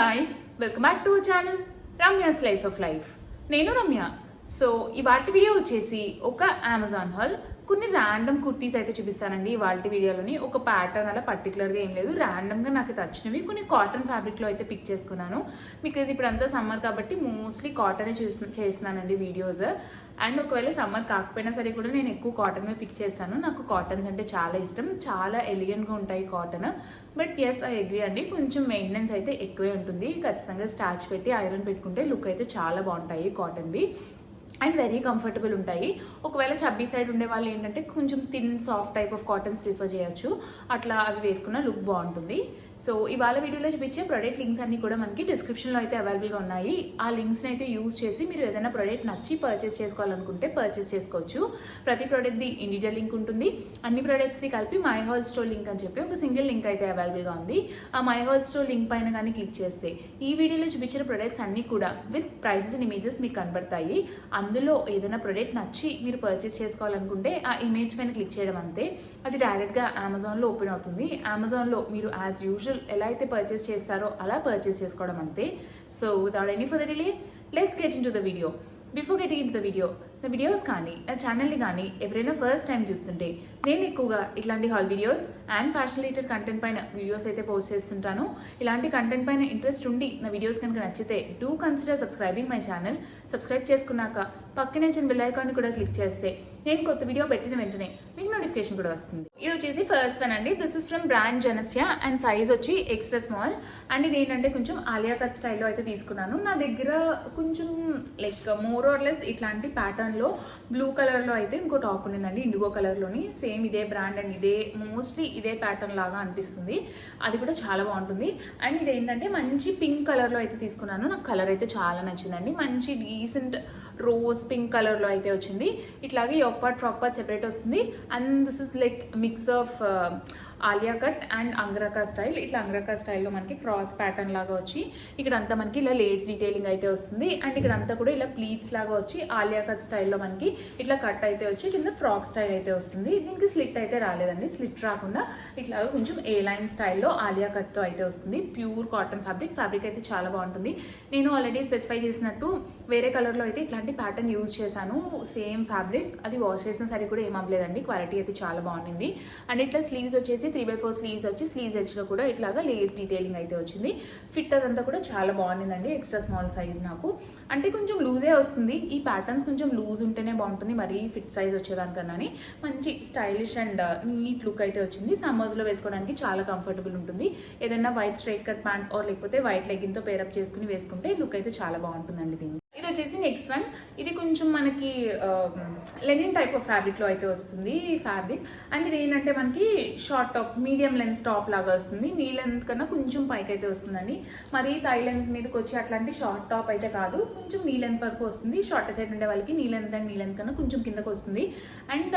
guys, welcome back to our channel Ramya Slice of Life. నేను Ramya. So ఇవాల్టి video వచ్చేసి ఒక అమెజాన్ హాల్. కొన్ని ర్యాండమ్ కుర్తీస్ అయితే చూపిస్తానండి ఇవాళ వీడియోలోని. ఒక ప్యాటర్న్ అలా పర్టికులర్గా ఏం లేదు, ర్యాండమ్గా నాకు నచ్చినవి కొన్ని కాటన్ ఫ్యాబ్రిక్లో అయితే పిక్ చేసుకున్నాను. బికాజ్ ఇప్పుడు అంతా సమ్మర్ కాబట్టి మోస్ట్లీ కాటనే చేస్తున్నానండి వీడియోస్. అండ్ ఒకవేళ సమ్మర్ కాకపోయినా సరే కూడా నేను ఎక్కువ కాటన్ మీద పిక్ చేస్తాను. నాకు కాటన్స్ అంటే చాలా ఇష్టం, చాలా ఎలిగెంట్గా ఉంటాయి cotton. But yes I agree అండి, కొంచెం మెయింటెనెన్స్ అయితే ఎక్కువే ఉంటుంది. ఖచ్చితంగా స్టార్చ్ పెట్టి ఐరన్ పెట్టుకుంటే లుక్ అయితే చాలా బాగుంటాయి కాటన్వి అండ్ వెరీ కంఫర్టబుల్ ఉంటాయి. ఒకవేళ చబ్బీ సైడ్ ఉండే వాళ్ళు ఏంటంటే కొంచెం thin soft type of cottons prefer చేయొచ్చు, అట్లా అవి వేసుకున్న లుక్ బాగుంటుంది. సో ఇవాళ వీడియోలో చూపించే ప్రోడక్ట్ లింక్స్ అన్ని కూడా మనకి డిస్క్రిప్షన్లో అయితే అవైలబుల్గా ఉన్నాయి. ఆ లింక్స్ని అయితే యూజ్ చేసి మీరు ఏదైనా ప్రోడక్ట్ నచ్చి పర్చేస్ చేసుకోవాలనుకుంటే పర్చేస్ చేసుకోవచ్చు. ప్రతి ప్రోడక్ట్ది ఇండివిజువల్ లింక్ ఉంటుంది. అన్ని ప్రోడక్ట్స్ని కలిపి మై హాల్ స్టోర్ లింక్ అని చెప్పి ఒక సింగిల్ లింక్ అయితే అవైలబుల్గా ఉంది. ఆ మై హాల్ స్టోర్ లింక్ పైన కానీ క్లిక్ చేస్తే ఈ వీడియోలో చూపించిన ప్రోడక్ట్స్ అన్ని కూడా విత్ ప్రైసెస్ అండ్ ఇమేజెస్ మీకు కనబడతాయి. అందులో ఏదైనా ప్రోడక్ట్ నచ్చి మీరు పర్చేస్ చేసుకోవాలనుకుంటే ఆ ఇమేజ్ పైన క్లిక్ చేయడం అంతే, అది డైరెక్ట్గా అమెజాన్లో ఓపెన్ అవుతుంది. అమెజాన్లో మీరు యాజ్ యూజువల్ ఎలా అయితే పర్చేస్ చేస్తారో అలా పర్చేస్ చేసుకోవడం అంతే. So without any further delay let's get in to the video. Before getting in to the videos కానీ నా ఛానల్ని కానీ ఎవరైనా ఫస్ట్ టైం చూస్తుంటే నేను ఎక్కువగా ఇట్లాంటి hall videos and fashion related content పైన వీడియోస్ అయితే పోస్ట్ చేస్తుంటాను. ఇలాంటి కంటెంట్ పైన ఇంట్రెస్ట్ ఉండి నా వీడియోస్ కనుక నచ్చితే do consider subscribing my channel. Subscribe చేసుకున్నాక పక్కనే చిన్న బెల్ ఐకాన్ కూడా క్లిక్ చేస్తే నేను కొత్త వీడియో పెట్టిన వెంటనే మీకు నోటిఫికేషన్ కూడా వస్తుంది. ఇది వచ్చేసి ఫస్ట్ వన్ అండి. This is from brand Janasya and size వచ్చి ఎక్స్ట్రా స్మాల్. అండ్ ఇది ఏంటంటే కొంచెం ఆలియా కట్ స్టైల్లో అయితే తీసుకున్నాను. నా దగ్గర కొంచెం లైక్ మోర్ ఆర్ లెస్ ఇట్లాంటి ప్యాటర్న్లో బ్లూ కలర్లో అయితే ఇంకో టాప్ ఉండిందండి, ఇండిగో కలర్లోని. సేమ్ ఇదే బ్రాండ్ అండ్ ఇదే మోస్ట్లీ ఇదే ప్యాటర్న్ లాగా అనిపిస్తుంది. అది కూడా చాలా బాగుంటుంది. అండ్ ఇది ఏంటంటే మంచి పింక్ కలర్లో అయితే తీసుకున్నాను. నాకు కలర్ అయితే చాలా నచ్చిందండి. మంచి డీసెంట్ రోజ్ పింక్ కలర్లో అయితే వచ్చింది. ఇట్లాగే yoke part frock part separate వస్తుంది. And this is like mix of Alia cut and angrakha style. ఇట్లా అంగ్రకా స్టైల్లో మనకి క్రాస్ ప్యాటర్న్ లాగా వచ్చి ఇక్కడంతా మనకి ఇలా లేస్ డీటెయిలింగ్ అయితే వస్తుంది. అండ్ ఇక్కడంతా కూడా ఇలా ప్లీట్స్ లాగా వచ్చి ఆలియా కట్ స్టైల్లో మనకి ఇట్లా కట్ అయితే వచ్చి కింద ఫ్రాక్ స్టైల్ అయితే వస్తుంది. దీనికి స్లిట్ అయితే రాలేదండి, స్లిట్ రాకుండా ఇట్లాగా కొంచెం ఏ లైన్ స్టైల్లో ఆలియా కట్తో అయితే వస్తుంది. ప్యూర్ కాటన్ ఫ్యాబ్రిక్ అయితే చాలా బాగుంటుంది. నేను ఆల్రెడీ స్పెసిఫై చేసినట్టు వేరే కలర్లో అయితే ఇట్లాంటి ప్యాటర్న్ యూజ్ చేశాను. సేమ్ ఫ్యాబ్రిక్, అది వాష్ చేసిన సరే కూడా ఏమవ్వలేదండి. క్వాలిటీ అయితే చాలా బాగుంది. అండ్ ఇట్లా స్లీవ్స్ వచ్చేసి 3/4 స్లీవ్స్ వచ్చి స్లీవ్స్ ఎడ్జ్లో కూడా ఇట్లాగా లేస్ డీటెయిలింగ్ అయితే వచ్చింది. ఫిట్ అదంతా కూడా చాలా బాగుండిందండి. ఎక్స్ట్రా స్మాల్ సైజ్ నాకు అంటే కొంచెం లూజే వస్తుంది. ఈ ప్యాటర్న్స్ కొంచెం లూజ్ ఉంటేనే బాగుంటుంది, మరీ ఫిట్ సైజ్ వచ్చేదానికన్నా. మంచి స్టైలిష్ అండ్ నీట్ లుక్ అయితే వచ్చింది. సమ్మర్స్లో వేసుకోవడానికి చాలా కంఫర్టబుల్ ఉంటుంది. ఏదైనా white straight cut pant or లేకపోతే వైట్ లెగ్గిన్తో పేరప్ చేసుకుని వేసుకుంటే లుక్ అయితే చాలా బాగుంటుందండి దీన్ని. ఇది వచ్చేసి నెక్స్ట్ వన్. ఇది కొంచెం మనకి లెనిన్ టైప్ ఆఫ్ ఫ్యాబ్రిక్లో అయితే వస్తుంది ఫ్యాబ్రిక్. అండ్ ఇది ఏంటంటే మనకి short top, medium length top లాగా వస్తుంది. నీ లెంత్ కన్నా కొంచెం పైకి అయితే వస్తుందండి. మరి థై లెంత్ మీదకి వచ్చి అట్లాంటి షార్ట్ టాప్ అయితే కాదు, కొంచెం నీ లెంత్ వరకు వస్తుంది. షార్ట్ సైడ్ ఉండే వాళ్ళకి నీ లెంత్ కన్నా కొంచెం కిందకు వస్తుంది. అండ్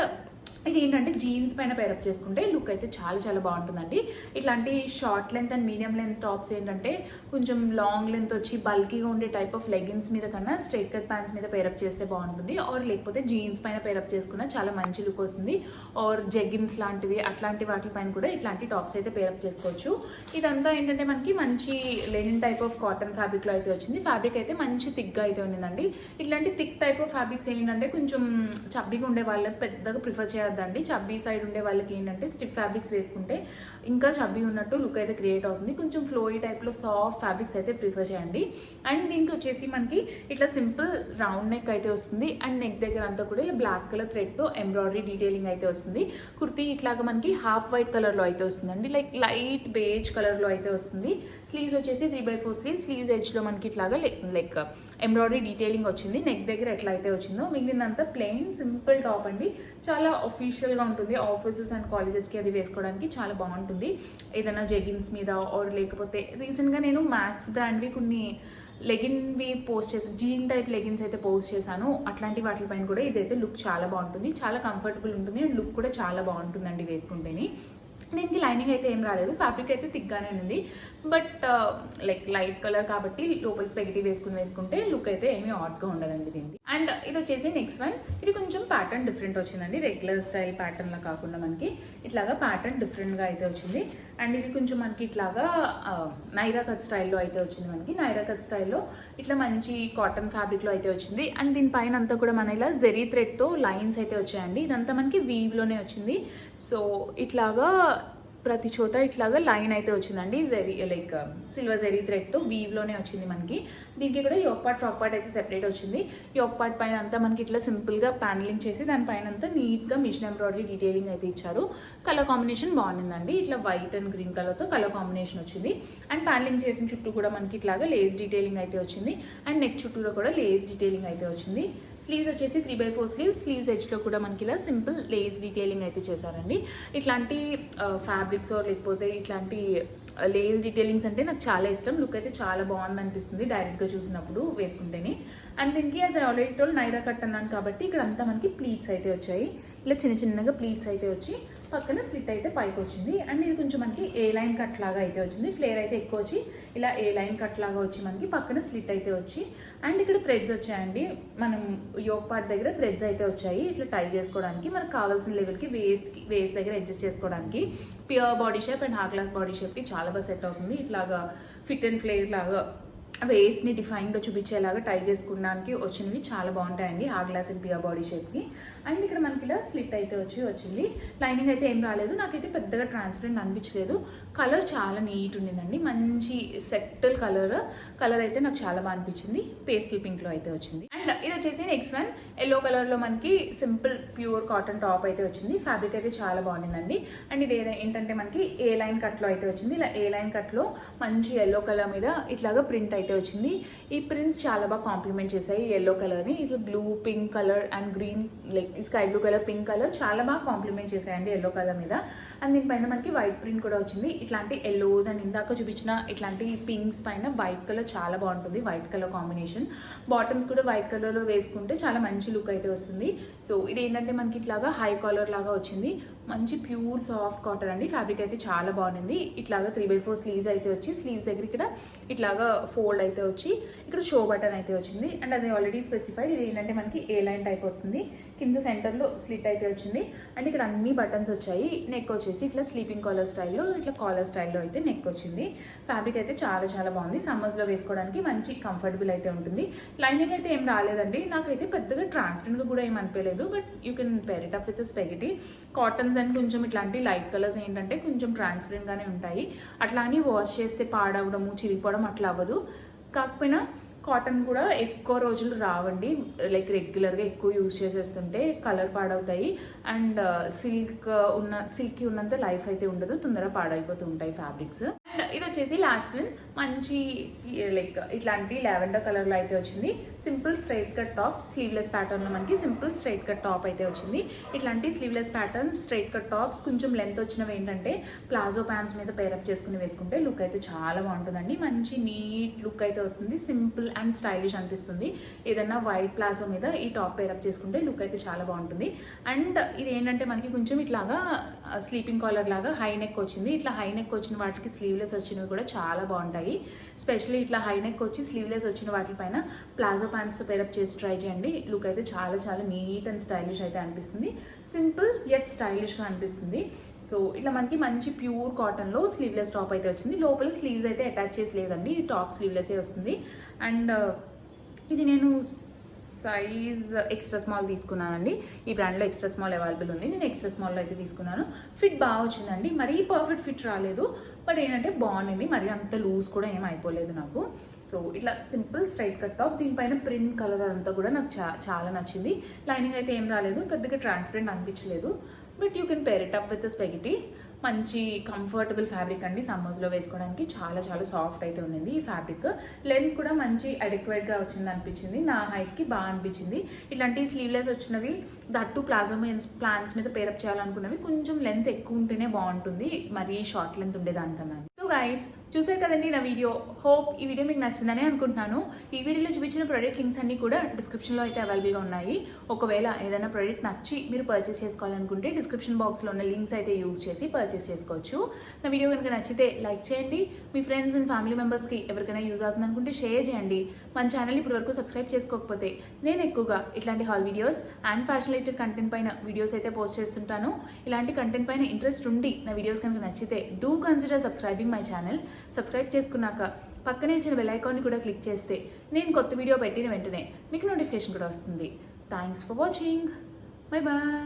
ఇది ఏంటంటే జీన్స్ పైన పేరప్ చేసుకుంటే లుక్ అయితే చాలా చాలా బాగుంటుందండి. ఇట్లాంటి short length and medium length tops ఏంటంటే కొంచెం లాంగ్ లెంత్ వచ్చి బల్కీగా ఉండే టైప్ ఆఫ్ లెగిన్స్ మీద కన్నా స్ట్రైట్ కట్ ప్యాంట్స్ మీద పేరప్ చేస్తే బాగుంటుంది. ఆర్ లేకపోతే జీన్స్ పైన పేరప్ చేసుకున్న చాలా మంచి లుక్ వస్తుంది. ఆర్ జెగిన్స్ లాంటివి అట్లాంటి వాటిపైన కూడా ఇట్లాంటి టాప్స్ అయితే పేరప్ చేసుకోవచ్చు. ఇదంతా ఏంటంటే మనకి మంచి లెనిన్ టైప్ ఆఫ్ కాటన్ ఫ్యాబ్రిక్లో అయితే వచ్చింది. ఫ్యాబ్రిక్ అయితే మంచి థిక్గా అయితే ఉండిందండి. ఇట్లాంటి థిక్ టైప్ ఆఫ్ ఫ్యాబ్రిక్స్ ఏంటంటే కొంచెం చబ్బీగా ఉండే వాళ్ళకి పెద్దగా ప్రిఫర్ చేయాలి దండి. చబ్బీ సైడ్ ఉండే వాళ్ళకి ఏంటంటే స్టిఫ్ ఫ్యాబ్రిక్స్ వేసుకుంటే ఇంకా చబ్బీ ఉన్నట్టు లుక్ అయితే క్రియేట్ అవుతుంది. కొంచెం ఫ్లోయి టైప్లో సాఫ్ట్ ఫ్యాబ్రిక్స్ అయితే ప్రిఫర్ చేయండి. అండ్ దీనికి వచ్చేసి మనకి ఇట్లా సింపుల్ రౌండ్ నెక్ అయితే వస్తుంది. అండ్ నెక్ దగ్గర అంతా కూడా ఇలా బ్లాక్ కలర్ థ్రెడ్తో ఎంబ్రాయిడరీ డీటెయిలింగ్ అయితే వస్తుంది. కుర్తీ ఇట్లాగా మనకి హాఫ్ వైట్ కలర్లో అయితే వస్తుందండి, లైక్ లైట్ బేజ్ కలర్లో అయితే వస్తుంది. స్లీవ్స్ వచ్చేసి 3/4 స్లీవ్స్ ఎడ్జ్లో మనకి ఇట్లాగా లైక్ ఎంబ్రాయిడరీ డీటెయిలింగ్ వచ్చింది. నెక్ దగ్గర ఎట్లా అయితే వచ్చిందో మిగిలినంతా ప్లెయిన్ సింపుల్ టాప్ అండి. చాలా అఫీషియల్గా ఉంటుంది. ఆఫీసెస్ అండ్ కాలేజెస్కి అది వేసుకోవడానికి చాలా బాగుంటుంది. ఏదైనా జెగిన్స్ మీద ఆర్ లేకపోతే రీసెంట్గా నేను మ్యాక్స్ బ్రాండ్వి కొన్ని లెగిన్వి పోస్ట్ చేశాను, జీన్ టైప్ లెగిన్స్ అయితే పోస్ట్ చేశాను. అట్లాంటి వాటిపైన కూడా ఇదైతే లుక్ చాలా బాగుంటుంది, చాలా కంఫర్టబుల్ ఉంటుంది. అండ్ లుక్ కూడా చాలా బాగుంటుందండి వేసుకుంటేనే. దీనికి లైనింగ్ అయితే ఏం రాలేదు, ఫ్యాబ్రిక్ అయితే థిక్గానే ఉంది. బట్ లైక్ లైట్ కలర్ కాబట్టి లోపల స్పెగటీ వేసుకుంటే లుక్ అయితే ఏమీ ఆడ్గా ఉండదండి దీనికి. అండ్ ఇది వచ్చేసి నెక్స్ట్ వన్. ఇది కొంచెం ప్యాటర్న్ డిఫరెంట్ వచ్చిందండి. రెగ్యులర్ స్టైల్ ప్యాటర్న్లా కాకుండా మనకి ఇట్లాగా ప్యాటర్న్ డిఫరెంట్గా అయితే వచ్చింది. అండ్ ఇది కొంచెం మనకి ఇట్లాగా నైరా కట్ స్టైల్లో అయితే వచ్చింది. మనకి నైరా కట్ స్టైల్లో ఇట్లా మంచి కాటన్ ఫ్యాబ్రిక్లో అయితే వచ్చింది. అండ్ దీనిపైన అంతా కూడా మన ఇలా జెరీ థ్రెడ్తో లైన్స్ అయితే వచ్చాయండి. ఇదంతా మనకి వీవ్లోనే వచ్చింది. సో ఇట్లాగా ప్రతి చోట ఇట్లాగా లైన్ అయితే వచ్చిందండి. జెరీ లైక్ సిల్వర్ జెరీ థ్రెడ్తో వీవ్లోనే వచ్చింది మనకి. దీనికి కూడా యోక్ పార్ట్ ఫ్రాక్ పార్ట్ అయితే సెపరేట్ వచ్చింది. యోక్ పార్ట్ పైన అంతా మనకి ఇట్లా సింపుల్గా ప్యానలింగ్ చేసి దానిపైన అంతా నీట్గా మిషన్ ఎంబ్రాయిడరీ డీటెయిలింగ్ అయితే ఇచ్చారు. కలర్ కాంబినేషన్ బాగుందండి. ఇట్లా వైట్ అండ్ గ్రీన్ కలర్తో కలర్ కాంబినేషన్ వచ్చింది. అండ్ ప్యానలింగ్ చేసిన చుట్టూ కూడా మనకి ఇట్లాగా లేస్ డీటెయిలింగ్ అయితే వచ్చింది. అండ్ నెక్ చుట్టూలో కూడా లేస్ డీటెయిలింగ్ అయితే వచ్చింది. స్లీవ్స్ వచ్చేసి 3/4 స్లీవ్స్ ఎడ్జ్లో కూడా మనకి ఇలా సింపుల్ లేస్ డీటెయిలింగ్ అయితే చేశారండి. ఇట్లాంటి ఫ్యాబ్రిక్స్ లేకపోతే ఇట్లాంటి లేస్ డీటెయిలింగ్స్ అంటే నాకు చాలా ఇష్టం. లుక్ అయితే చాలా బాగుంది అనిపిస్తుంది డైరెక్ట్గా చూసినప్పుడు వేసుకుంటేనే. అండ్ దీనికి as already told Naira cut అన్నాను కాబట్టి ఇక్కడ అంతా మనకి ప్లీట్స్ అయితే వచ్చాయి. ఇలా చిన్న చిన్నగా ప్లీట్స్ అయితే వచ్చి పక్కన స్లిట్ అయితే పైకి వచ్చింది. అండ్ ఇది కొంచెం మనకి ఏ లైన్ కట్ లాగా అయితే వచ్చింది. ఫ్లేర్ అయితే ఎక్కువ వచ్చి ఇలా ఏ లైన్ కట్ లాగా వచ్చి మనకి పక్కన స్లిట్ అయితే వచ్చి అండ్ ఇక్కడ థ్రెడ్స్ వచ్చాయండి. మనం యోక్ పార్ట్ దగ్గర థ్రెడ్స్ అయితే వచ్చాయి ఇట్లా టై చేసుకోవడానికి, మనకు కావాల్సిన లెవెల్కి వేస్ట్ దగ్గర అడ్జస్ట్ చేసుకోవడానికి. Pear body shape and hourglass body షేప్కి చాలా బాగా సెట్ అవుతుంది. ఇట్లాగా ఫిట్ అండ్ ఫ్లేర్ లాగా వేస్ట్ని డిఫైన్గా చూపించేలాగా టై చేసుకోవడానికి వచ్చినవి చాలా బాగుంటాయండి ఆ గ్లాస్ అండ్ పియర్ బాడీ షేప్కి. అండ్ ఇక్కడ మనకి ఇలా స్లిట్ అయితే వచ్చింది. లైనింగ్ అయితే ఏం రాలేదు. నాకైతే పెద్దగా ట్రాన్స్పరెంట్ అనిపించలేదు. కలర్ చాలా నీట్ ఉండిందండి. మంచి సెటిల్ కలర్ అయితే నాకు చాలా బాగా అనిపించింది. పేస్టల్ పింక్లో అయితే వచ్చింది. అండ్ ఇది వచ్చేసి నెక్స్ట్ వన్ ఎల్లో కలర్లో మనకి సింపుల్ ప్యూర్ కాటన్ టాప్ అయితే వచ్చింది. ఫ్యాబ్రిక్ అయితే చాలా బాగుండిందండి. అండ్ ఇది ఏంటంటే మనకి ఏ లైన్ కట్లో అయితే వచ్చింది. ఇలా ఏ లైన్ కట్లో మంచి ఎల్లో కలర్ మీద ఇట్లాగా ప్రింట్ అయితే వచ్చింది. ఈ ప్రింట్స్ చాలా బాగా కాంప్లిమెంట్ చేశాయి ఎల్లో కలర్ని. ఇట్లా blue pink colour and green like sky blue colour pink colour చాలా బాగా కాంప్లిమెంట్ చేశాయండి ఎల్లో కలర్ మీద. అండ్ దీనిపైన మనకి వైట్ ప్రింట్ కూడా వచ్చింది. ఇట్లాంటి ఎల్లోస్ అండ్ ఇందాక చూపించిన ఇట్లాంటి పింక్స్ పైన వైట్ కలర్ చాలా బాగుంటుంది. వైట్ కలర్ కాంబినేషన్ బాటమ్స్ కూడా వైట్ కలర్లో వేసుకుంటే చాలా మంచి లుక్ అయితే వస్తుంది. సో ఇది ఏంటంటే మనకి ఇట్లాగా హై కాలర్ లాగా వచ్చింది. మంచి ప్యూర్ సాఫ్ట్ కాటన్ అండి. ఫ్యాబ్రిక్ అయితే చాలా బాగుంది. ఇట్లాగా 3/4 స్లీవ్స్ అయితే వచ్చి స్లీవ్స్ దగ్గర ఇక్కడ ఇట్లాగా ఫోల్డ్ అయితే వచ్చి ఇక్కడ షో బటన్ అయితే వచ్చింది. అండ్ అది ఆల్రెడీ స్పెసిఫైడ్ ఇది ఏంటంటే మనకి ఏ లైన్ టైప్ వస్తుంది. కింద సెంటర్లో స్లిట్ అయితే వచ్చింది. అండ్ ఇక్కడ అన్ని బటన్స్ వచ్చాయి. నెక్ వచ్చేసి ఇట్లా స్లీపింగ్ కాలర్ స్టైల్లో ఇట్లా కాలర్ స్టైల్లో అయితే నెక్ వచ్చింది. ఫ్యాబ్రిక్ అయితే చాలా చాలా బాగుంది. సమ్మర్స్లో వేసుకోవడానికి మంచి కంఫర్టబుల్ అయితే ఉంటుంది. లైనింగ్ అయితే ఏం రాలేదండి. నాకైతే పెద్దగా ట్రాన్స్పరెంట్గా కూడా ఏం అనిపించలేదు. But you can pair it up with spaghetti. Cottons and కొంచెం ఇట్లాంటి లైట్ కలర్స్ ఏంటంటే కొంచెం ట్రాన్స్పరెంట్గానే ఉంటాయి. అట్లా అని వాష్ చేస్తే పాడవడము చిరిగిపోవడం అట్లా అవ్వదు. కాకపోయినా కాటన్ కూడా ఎక్కువ రోజులు రావండి. లైక్ రెగ్యులర్గా ఎక్కువ యూజ్ చేసేస్తుంటే కలర్ పాడవుతాయి. అండ్ సిల్కీ ఉన్నంత లైఫ్ అయితే ఉండదు. తొందరగా పాడైపోతూ ఉంటాయి ఫ్యాబ్రిక్స్. అండ్ ఇది వచ్చేసి లాస్ట్ వన్ మంచి లైక్ ఇట్లాంటి లావెండర్ కలర్లో అయితే వచ్చింది. Simple straight cut top sleeveless ప్యాటర్న్లో మనకి సింపుల్ స్ట్రైట్ కట్ టాప్ అయితే వచ్చింది. ఇట్లాంటి sleeveless pattern straight cut tops కొంచెం లెంత్ వచ్చినవి ఏంటంటే ప్లాజో ప్యాంట్స్ మీద పేరప్ చేసుకుని వేసుకుంటే లుక్ అయితే చాలా బాగుంటుందండి. మంచి నీట్ లుక్ అయితే వస్తుంది. సింపుల్ అండ్ స్టైలిష్ అనిపిస్తుంది. ఏదైనా వైట్ ప్లాజో మీద ఈ టాప్ పేరప్ చేసుకుంటే లుక్ అయితే చాలా బాగుంటుంది. అండ్ ఇది ఏంటంటే మనకి కొంచెం ఇట్లాగా స్లీపింగ్ కాలర్ లాగా హై నెక్ వచ్చింది. ఇట్లా హై నెక్ వచ్చిన వాటికి స్లీవ్లెస్ వచ్చినవి కూడా చాలా బాగుంటాయి. స్పెషల్లీ ఇట్లా హై నెక్ వచ్చి స్లీవ్లెస్ వచ్చిన వాటిపైన ప్లాజో ప్యాంట్స్ పేరప్ చేసి ట్రై చేయండి. లుక్ అయితే చాలా చాలా నీట్ అండ్ స్టైలిష్ అయితే అనిపిస్తుంది. సింపుల్ యట్ స్టైలిష్గా అనిపిస్తుంది. సో ఇట్లా మనకి మంచి ప్యూర్ కాటన్లో స్లీవ్లెస్ టాప్ అయితే వచ్చింది. లోపల స్లీవ్స్ అయితే అటాచ్ చేసి లేదండి. టాప్ స్లీవ్లెస్ వస్తుంది. అండ్ ఇది నేను సైజ్ ఎక్స్ట్రా స్మాల్ తీసుకున్నానండి. ఈ బ్రాండ్లో ఎక్స్ట్రా స్మాల్ అవైలబుల్ ఉంది. నేను ఎక్స్ట్రా స్మాల్లో అయితే తీసుకున్నాను. ఫిట్ బాగా వచ్చిందండి. మరీ పర్ఫెక్ట్ ఫిట్ రాలేదు. బట్ ఏంటంటే బాగుంది. మరి అంత లూజ్ కూడా ఏం అయిపోలేదు నాకు. సో ఇట్లా సింపుల్ స్ట్రైట్ కట్ టాప్. దీనిపైన ప్రింట్ కలర్ అంతా కూడా నాకు చాలా నచ్చింది. లైనింగ్ అయితే ఏం రాలేదు. పెద్దగా ట్రాన్స్పరెంట్ అనిపించలేదు. But you can pair it up with spaghetti. మంచి కంఫర్టబుల్ ఫ్యాబ్రిక్ అండి. సమ్మర్స్లో వేసుకోవడానికి చాలా చాలా సాఫ్ట్ అయితే ఉంది ఈ ఫ్యాబ్రిక్. లెంత్ కూడా మంచి అడిక్వేట్గా వచ్చింది అనిపించింది. నా హైట్కి బాగా అనిపించింది. ఇట్లాంటి స్లీవ్లెస్ వచ్చినవి దట్టు ప్లాజో ప్లాన్స్ మీద పేరప్ చేయాలనుకున్నవి కొంచెం లెంత్ ఎక్కువ ఉంటేనే బాగుంటుంది. మరీ షార్ట్ లెంత్ ఉండేదానికన్నా. సో గైస్ చూసారు కదండి నా వీడియో. హోప్ ఈ వీడియో మీకు నచ్చిందని అనుకుంటున్నాను. ఈ వీడియోలో చూపించిన ప్రోడక్ట్ లింక్స్ అన్ని కూడా డిస్క్రిప్షన్లో అయితే అవైలబుల్గా ఉన్నాయి. ఒకవేళ ఏదైనా ప్రోడక్ట్ నచ్చి మీరు పర్చేస్ చేసుకోవాలనుకుంటే డిస్క్రిప్షన్ బాక్స్లో ఉన్న లింక్స్ అయితే యూజ్ చేసి పర్చేస్ చేసుకోవచ్చు. నా వీడియో కనుక నచ్చితే లైక్ చేయండి. మీ ఫ్రెండ్స్ అండ్ ఫ్యామిలీ మెంబర్స్కి ఎవరికైనా యూజ్ అవుతుంది అనుకుంటే షేర్ చేయండి. మన ఛానల్ ఇప్పటి వరకు సబ్స్క్రైబ్ చేసుకోకపోతే నేను ఎక్కువగా ఇట్లాంటి hall videos and fashion related content పైన వీడియోస్ అయితే పోస్ట్ చేస్తుంటాను. ఇలాంటి కంటెంట్ పైన ఇంట్రెస్ట్ ఉండి నా వీడియోస్ కనుక నచ్చితే do consider subscribing my channel. Subscribe చేసుకున్నాక పక్కనే ఇచ్చిన బెల్ ఐకాన్ని కూడా క్లిక్ చేస్తే నేను కొత్త వీడియో పెట్టిన వెంటనే మీకు నోటిఫికేషన్ కూడా వస్తుంది. Thanks for watching. Bye bye.